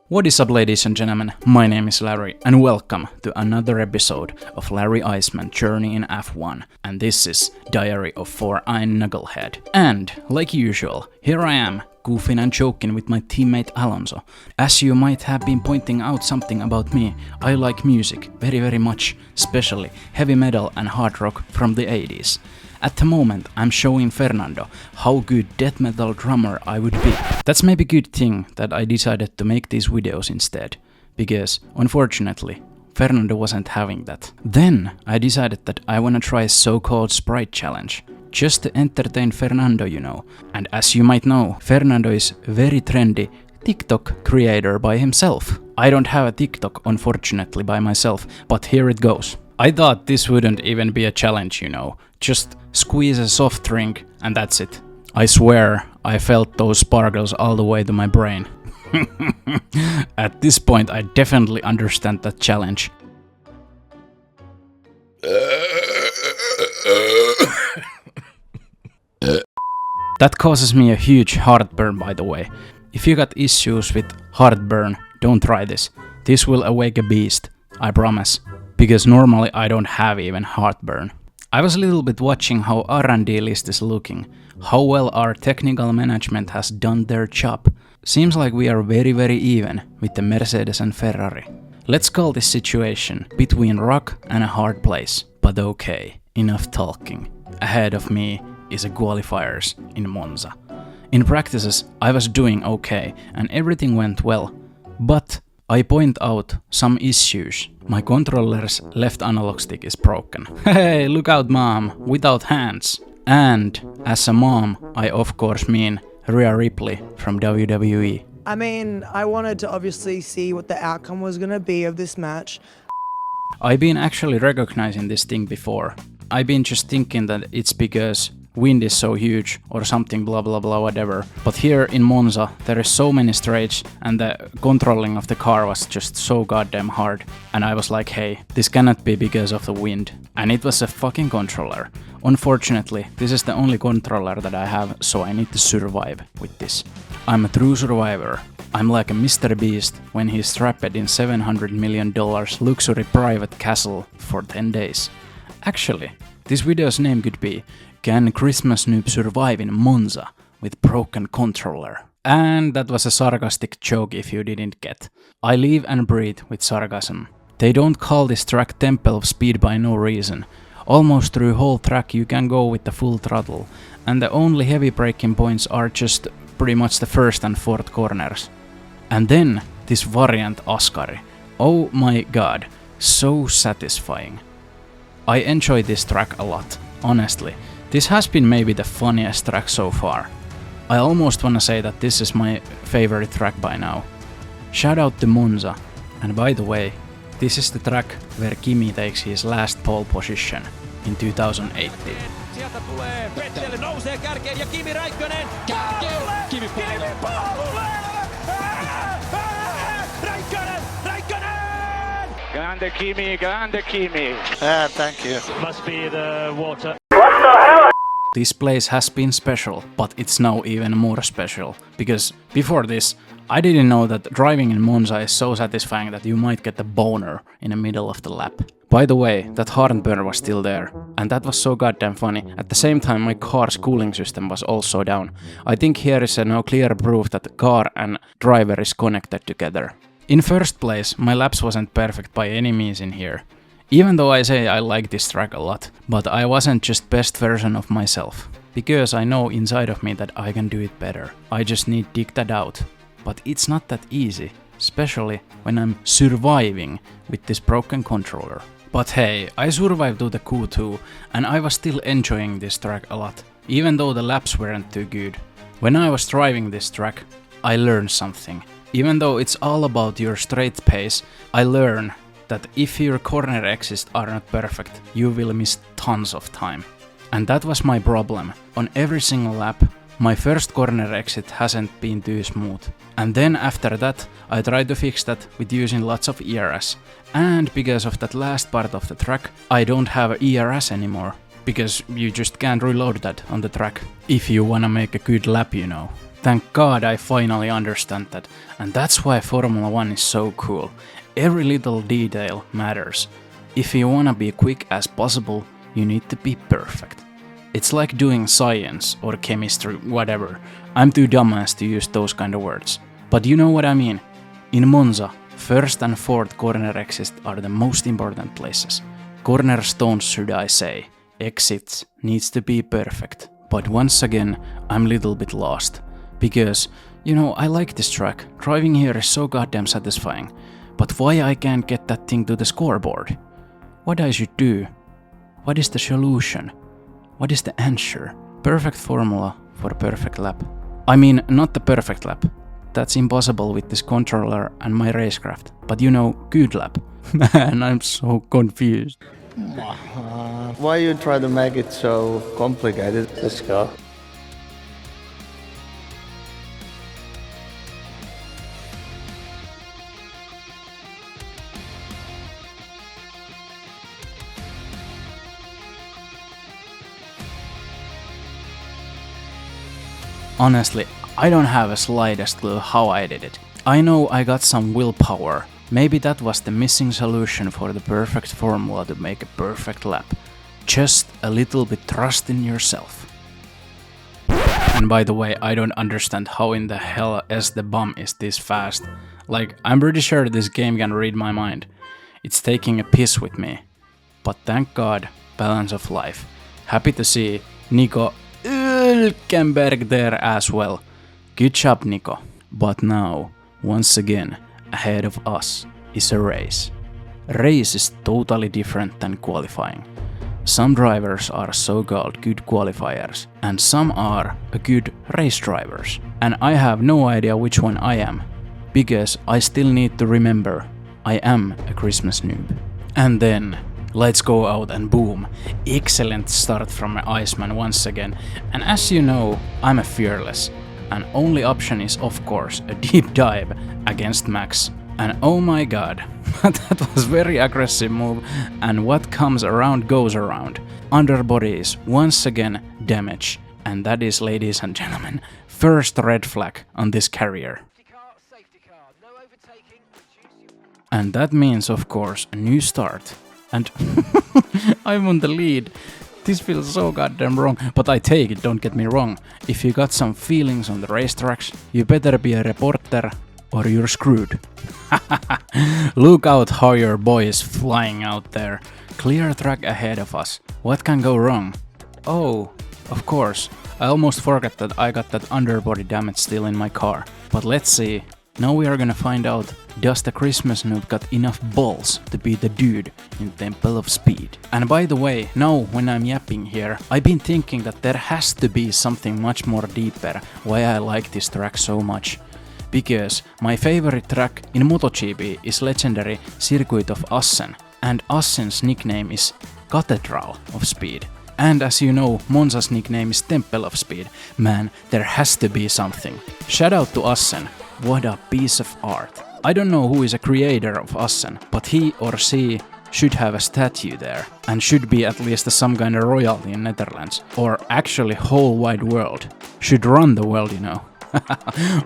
What is up, ladies and gentlemen? My name is Larry and welcome to another episode of Larry Iceman Journey in F1, and this is Diary of 4-Ein Knucklehead. And, like usual, here I am, goofing and joking with my teammate Alonso. As you might have been pointing out something about me, I like music very much, especially heavy metal and hard rock from the 80s. At the moment, I'm showing Fernando how good death metal drummer I would be. That's maybe a good thing that I decided to make these videos instead, because unfortunately, Fernando wasn't having that. Then I decided that I wanna try a so-called sprite challenge, just to entertain Fernando, you know. And as you might know, Fernando is very trendy TikTok creator by himself. I don't have a TikTok, unfortunately, by myself, but here it goes. I thought this wouldn't even be a challenge, you know. Just squeeze a soft drink and that's it. I swear I felt those sparkles all the way to my brain. At this point I definitely understand that challenge. That causes me a huge heartburn, by the way. If you got issues with heartburn, don't try this. This will awake a beast, I promise. Because normally I don't have even heartburn. I was a little bit watching how R&D list is looking, how well our technical management has done their job. Seems like we are very even with the Mercedes and Ferrari. Let's call this situation between rock and a hard place. But okay, enough talking. Ahead of me is a qualifiers in Monza. In practices I was doing okay and everything went well, but I point out some issues. My controller's left analog stick is broken. Hey, look out mom, without hands. And as a mom, I of course mean Rhea Ripley from WWE. I mean, I wanted to obviously see what the outcome was gonna be of this match. I've been actually recognizing this thing before. I've been just thinking that it's because wind is so huge or something blah whatever. But here in Monza there is so many straights and the controlling of the car was just so goddamn hard. And I was like, hey, this cannot be because of the wind. And it was a fucking controller. Unfortunately, this is the only controller that I have, so I need to survive with this. I'm a true survivor. I'm like a Mr. Beast when he's trapped in $700 million luxury private castle for 10 days. Actually, this video's name could be Can Christmas Noob Survive in Monza with Broken Controller? And that was a sarcastic joke if you didn't get. I live and breathe with sarcasm. They don't call this track Temple of Speed by no reason. Almost through whole track you can go with the full throttle, and the only heavy braking points are just pretty much the first and fourth corners. And then this variant Ascari. Oh my god, so satisfying. I enjoy this track a lot, honestly. This has been maybe the funniest track so far. I almost wanna say that this is my favorite track by now. Shout out to Monza. And by the way, this is the track where Kimi takes his last pole position in 2018. Sieltä tulee Vettel, nousee kärkeen ja Kimi Räikkönen. Kimi Paululle! Räikkönen! Grande Kimi. Thank you. Must be the water. This place has been special, but it's now even more special, because before this, I didn't know that driving in Monza is so satisfying that you might get a boner in the middle of the lap. By the way, that heartburn was still there, and that was so goddamn funny. At the same time, my car's cooling system was also down. I think here is now clear proof that the car and driver is connected together. In first place, my laps wasn't perfect by any means in here. Even though I say I like this track a lot, but I wasn't just best version of myself. Because I know inside of me that I can do it better. I just need to dig that out. But it's not that easy, especially when I'm surviving with this broken controller. But hey, I survived to the Q2 and I was still enjoying this track a lot, even though the laps weren't too good. When I was driving this track, I learned something. Even though it's all about your straight pace, I learned that if your corner exits are not perfect, you will miss tons of time. And that was my problem. On every single lap, my first corner exit hasn't been too smooth. And then after that, I tried to fix that with using lots of ERS. And because of that last part of the track, I don't have ERS anymore, because you just can't reload that on the track if you wanna make a good lap, you know. Thank God I finally understand that, and that's why Formula 1 is so cool. Every little detail matters. If you wanna be quick as possible, you need to be perfect. It's like doing science or chemistry, whatever. I'm too dumbass to use those kind of words. But you know what I mean. In Monza, first and fourth corner exits are the most important places. Cornerstones, should I say. Exits needs to be perfect. But once again, I'm a little bit lost. Because, you know, I like this track. Driving here is so goddamn satisfying. But why I can't get that thing to the scoreboard? What I should do? What is the solution? What is the answer? Perfect formula for perfect lap. I mean, not the perfect lap. That's impossible with this controller and my racecraft. But you know, good lap. Man, I'm so confused. Why you try to make it so complicated? Let's go. Honestly, I don't have a slightest clue how I did it. I know I got some willpower. Maybe that was the missing solution for the perfect formula to make a perfect lap. Just a little bit trust in yourself. And by the way, I don't understand how in the hell L.H.C is this fast. Like, I'm pretty sure this game can read my mind. It's taking a piss with me. But thank God, balance of life. Happy to see Nico Hülkenberg there as well. Good job, Nico. But now, once again, ahead of us is a race. Race is totally different than qualifying. Some drivers are so-called good qualifiers, and some are good race drivers. And I have no idea which one I am, because I still need to remember I am a Christmas noob. And then, let's go out and boom. Excellent start from Iceman once again. And as you know, I'm a fearless. And only option is of course a deep dive against Max. And oh my god, that was very aggressive move, and what comes around goes around. Underbody is once again damaged, and that is, ladies and gentlemen, first red flag on this carrier. And that means of course a new start. And I'm on the lead. This feels so goddamn wrong, but I take it, don't get me wrong. If you got some feelings on the racetracks, you better be a reporter or you're screwed. Look out how your boy is flying out there. Clear track ahead of us. What can go wrong? Oh, of course. I almost forgot that I got that underbody damage still in my car. But let's see. Now we are gonna find out, does the Christmas noob got enough balls to be the dude in Temple of Speed? And by the way, now when I'm yapping here, I've been thinking that there has to be something much more deeper why I like this track so much. Because my favorite track in MotoGP is legendary Circuit of Assen, and Assen's nickname is Cathedral of Speed. And as you know, Monza's nickname is Temple of Speed. Man, there has to be something. Shout out to Assen. What a piece of art. I don't know who is a creator of Assen, but he or she should have a statue there, and should be at least some kind of royalty in Netherlands, or actually whole wide world. Should run the world, you know.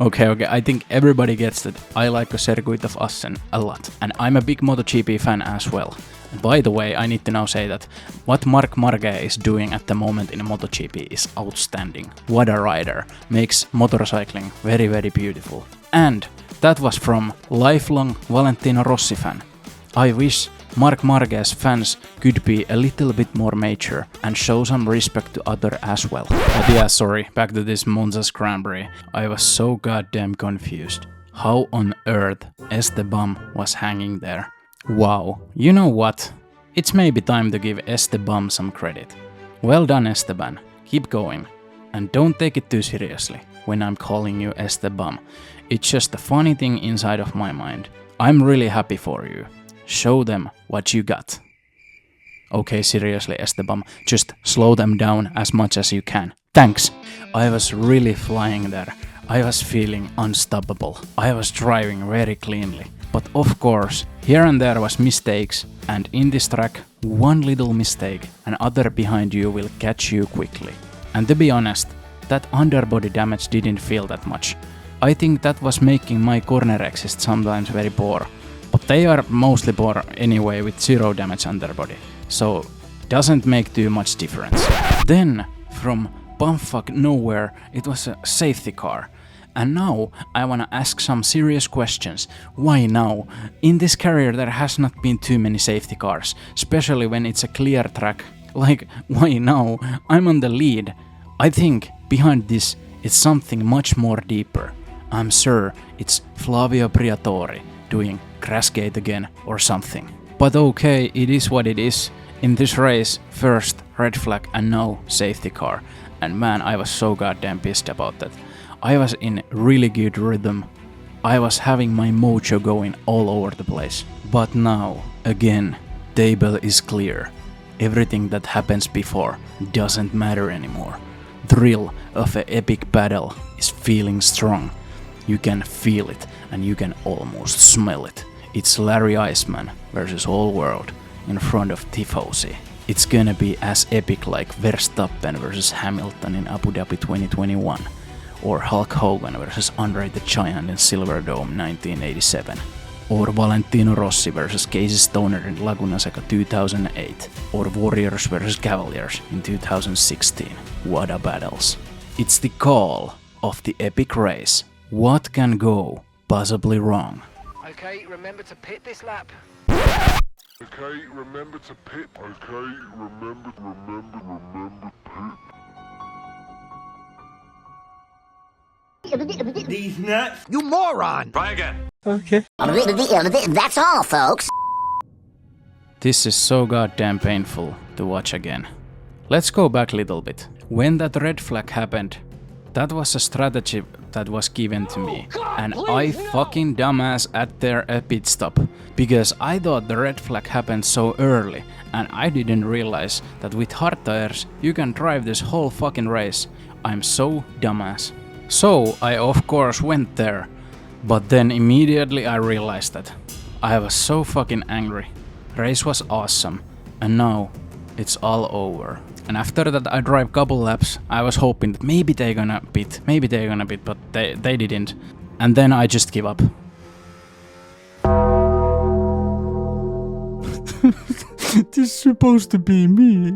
Okay, I think everybody gets that I like a Circuit of Assen a lot, and I'm a big MotoGP fan as well. And by the way, I need to now say that what Marc Marquez is doing at the moment in MotoGP is outstanding. What a rider, makes motorcycling very very beautiful. And that was from lifelong Valentino Rossi fan. I wish Marc Marquez fans could be a little bit more mature and show some respect to other as well. But yeah, sorry, back to this Monza Grand Prix. I was so goddamn confused. How on earth L.H.C was hanging there? Wow, you know what? It's maybe time to give L.H.C some credit. Well done, Esteban. Keep going. And don't take it too seriously when I'm calling you L.H.C. It's just a funny thing inside of my mind. I'm really happy for you. Show them what you got. Okay, seriously, L.H.C, just slow them down as much as you can. Thanks! I was really flying there. I was feeling unstoppable. I was driving very cleanly. But of course, here and there was mistakes, and in this track, one little mistake and other behind you will catch you quickly. And to be honest, that underbody damage didn't feel that much. I think that was making my corner exits sometimes very poor, but they are mostly poor anyway with 0 damage underbody, so doesn't make too much difference. Then, from bumfuck nowhere, it was a safety car. And now I wanna ask some serious questions. Why now? In this career there has not been too many safety cars, especially when it's a clear track. Like, why now? I'm on the lead. I think behind this is something much more deeper. I'm sure it's Flavio Briatore doing Crashgate again or something. But okay, it is what it is. In this race, first red flag and now safety car. And man, I was so goddamn pissed about that. I was in really good rhythm. I was having my mojo going all over the place. But now, again, table is clear. Everything that happens before doesn't matter anymore. Thrill of an epic battle is feeling strong. You can feel it and you can almost smell it. It's Larry Iceman versus whole world in front of Tifosi. It's gonna be as epic like Verstappen versus Hamilton in Abu Dhabi 2021. Or Hulk Hogan versus Andre the Giant in Silverdome 1987. Or Valentino Rossi versus Casey Stoner in Laguna Seca 2008. Or Warriors versus Cavaliers in 2016. What a battles. It's the call of the epic race. What can go possibly wrong? Okay, remember to pit this lap. Okay, remember to pit. Okay, remember pit. These nuts. You moron! Try again. That's all, folks. This is so goddamn painful to watch again. Let's go back a little bit. When that red flag happened, that was a strategy that was given to me. And I fucking dumbass at their pit stop. Because I thought the red flag happened so early. And I didn't realize that with hard tires you can drive this whole fucking race. I'm so dumbass. So I of course went there, but then immediately I realized that I was so fucking angry. Race was awesome, and now it's all over. And after that I drive couple laps. I was hoping that maybe they're gonna pit, but they didn't. And then I just give up. This is supposed to be me.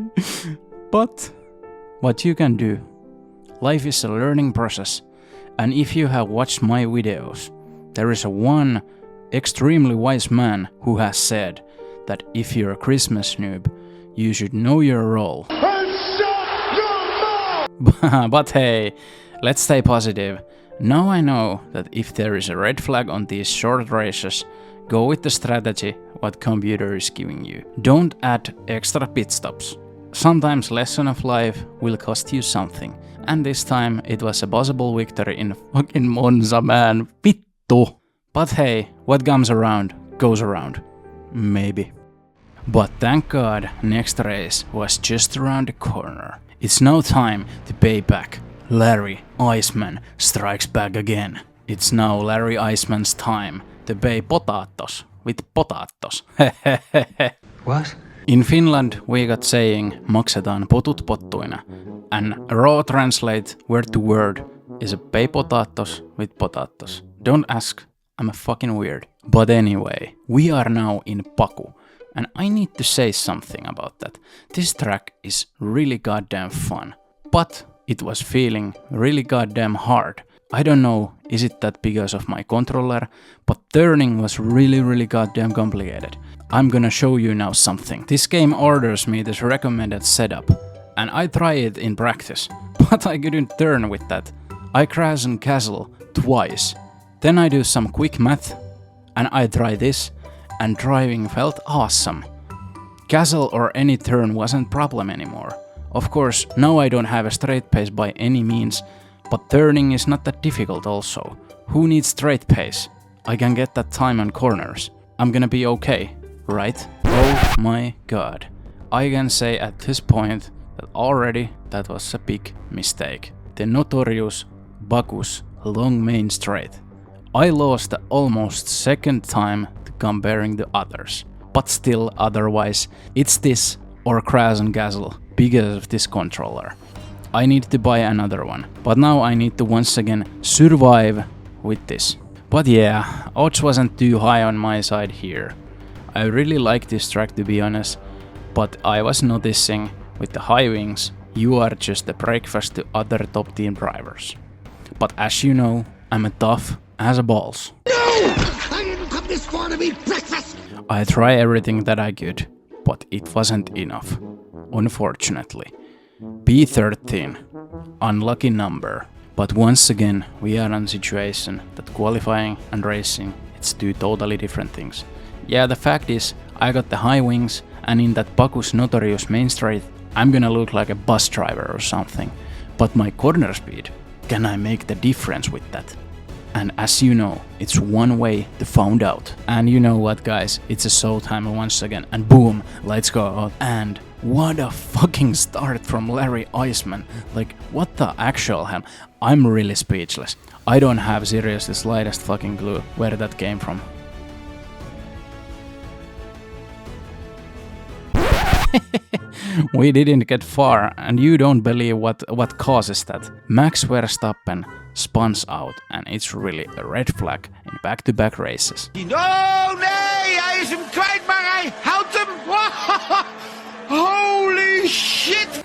But what you can do? Life is a learning process, and if you have watched my videos, there is one extremely wise man who has said that if you're a Christmas noob, you should know your role. But hey, let's stay positive. Now I know that if there is a red flag on these short races, go with the strategy what computer is giving you. Don't add extra pit stops. Sometimes lesson of life will cost you something. And this time it was a possible victory in fucking Monza, man. Vittu. But hey, what comes around goes around. Maybe. But thank God, next race was just around the corner. It's now time to pay back. Larry Iceman strikes back again. It's now Larry Iceman's time to pay potatoes with potatoes. What? In Finland we got saying maksetaan potut pottuina, and raw translate word to word is a pay potatoes with potatoes. Don't ask, I'm a fucking weird. But anyway, we are now in Baku, and I need to say something about that. This track is really goddamn fun, but it was feeling really goddamn hard. I don't know, is it that because of my controller, but turning was really goddamn complicated. I'm gonna show you now something. This game orders me this recommended setup, and I try it in practice, but I couldn't turn with that. I crash on castle twice. Then I do some quick math, and I try this, and driving felt awesome. Castle or any turn wasn't problem anymore. Of course, now I don't have a straight pace by any means, but turning is not that difficult also. Who needs straight pace? I can get that time on corners. I'm gonna be okay, right? Oh my god. I can say at this point that already that was a big mistake. The notorious Baku's long main straight. I lost the almost second time to comparing to others. But still, otherwise, it's this or crash and gazzle because of this controller. I need to buy another one, but now I need to once again survive with this. But yeah, odds wasn't too high on my side here. I really like this track to be honest, but I was noticing with the high wings, you are just a breakfast to other top team drivers. But as you know, I'm a tough as a balls. No! I didn't come this far to eat breakfast! I try everything that I could, but it wasn't enough, unfortunately. P13, unlucky number. But once again, we are in a situation that qualifying and racing, it's two totally different things. Yeah, the fact is, I got the high wings, and in that Baku's notorious main straight, I'm gonna look like a bus driver or something. But my corner speed, can I make the difference with that? And as you know, it's one way to find out. And you know what guys, it's a show time once again, and boom, let's go out. And what a fucking start from Larry Iceman. Like, what the actual hell? I'm really speechless. I don't have seriously the slightest fucking clue where that came from. We didn't get far, and you don't believe what causes that. Max Verstappen spans out, and it's really a red flag in back-to-back races. No, nee, hij is hem kwijt, maar hij houdt hem. Holy shit!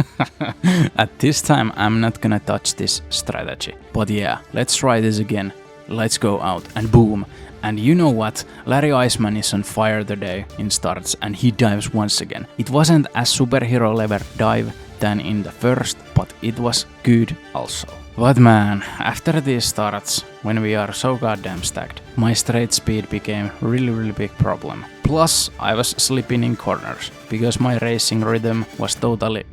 At this time, I'm not gonna touch this strategy. But yeah, let's try this again. Let's go out, and boom. And you know what? Larry Iceman is on fire today in starts, and he dives once again. It wasn't a superhero level dive than in the first, but it was good also. But man, after these starts, when we are so goddamn stacked, my straight speed became really big problem. Plus, I was slipping in corners, because my racing rhythm was totally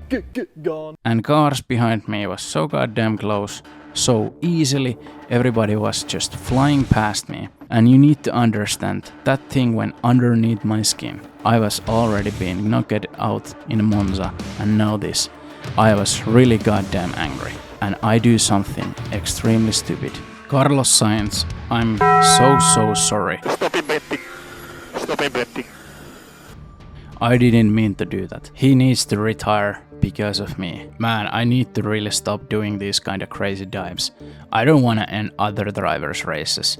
gone. And cars behind me was so goddamn close, so easily, everybody was just flying past me. And you need to understand, that thing went underneath my skin. I was already being knocked out in Monza, and now this. I was really goddamn angry. And I do something extremely stupid. Carlos Sainz, I'm so sorry. Stop it, Betty. Stop it, Betty. I didn't mean to do that. He needs to retire because of me. Man, I need to really stop doing these kind of crazy dives. I don't want to end other drivers' races.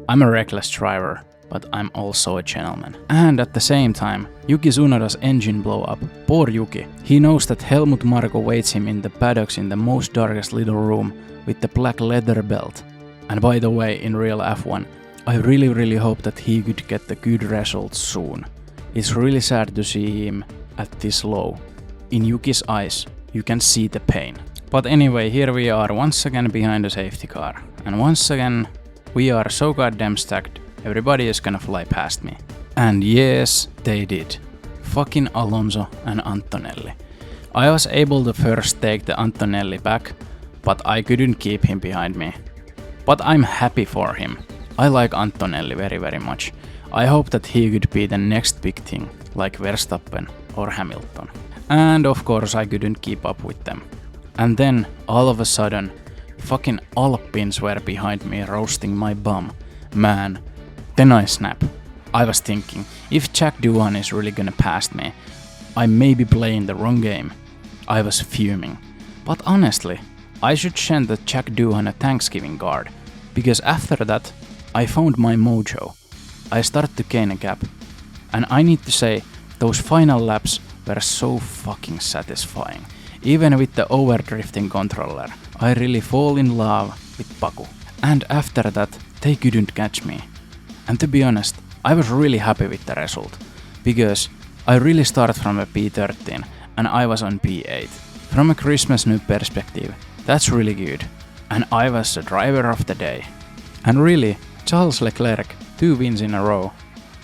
I'm a reckless driver, but I'm also a gentleman. And at the same time, Yuki Tsunoda's engine blow up. Poor Yuki. He knows that Helmut Marko waits him in the paddocks in the most darkest little room with the black leather belt. And by the way, in real F1, I really hope that he could get the good results soon. It's really sad to see him at this low. In Yuki's eyes, you can see the pain. But anyway, here we are once again behind the safety car. And once again, we are so goddamn stacked, everybody is gonna fly past me. And yes, they did. Fucking Alonso and Antonelli. I was able to first take the Antonelli back, but I couldn't keep him behind me. But I'm happy for him. I like Antonelli very much. I hope that he could be the next big thing, like Verstappen or Hamilton. And of course I couldn't keep up with them. And then, all of a sudden, fucking Alpines were behind me roasting my bum. Man, then I snap. I was thinking, if Jack Doohan is really gonna pass me, I may be playing the wrong game. I was fuming. But honestly, I should send the Jack Doohan a Thanksgiving card, because after that, I found my mojo. I started to gain a gap. And I need to say, those final laps were so fucking satisfying. Even with the overdrifting controller, I really fall in love with Baku. And after that, they couldn't catch me. And to be honest, I was really happy with the result, because I really started from a P13 and I was on P8. From a Christmas noob perspective, that's really good. And I was the driver of the day. And really, Charles Leclerc, 2 wins in a row.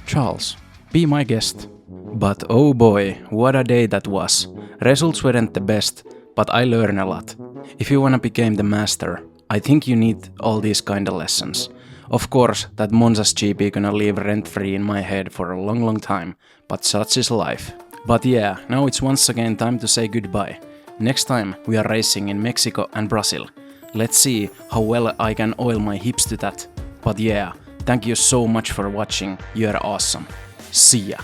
Charles, be my guest. But oh boy, what a day that was. Results weren't the best, but I learned a lot. If you wanna become the master, I think you need all these kind of lessons. Of course, that Monza's GP gonna live rent-free in my head for a long time, but such is life. But yeah, now it's once again time to say goodbye. Next time we are racing in Mexico and Brazil. Let's see how well I can oil my hips to that. But yeah, thank you so much for watching, you're awesome. See ya!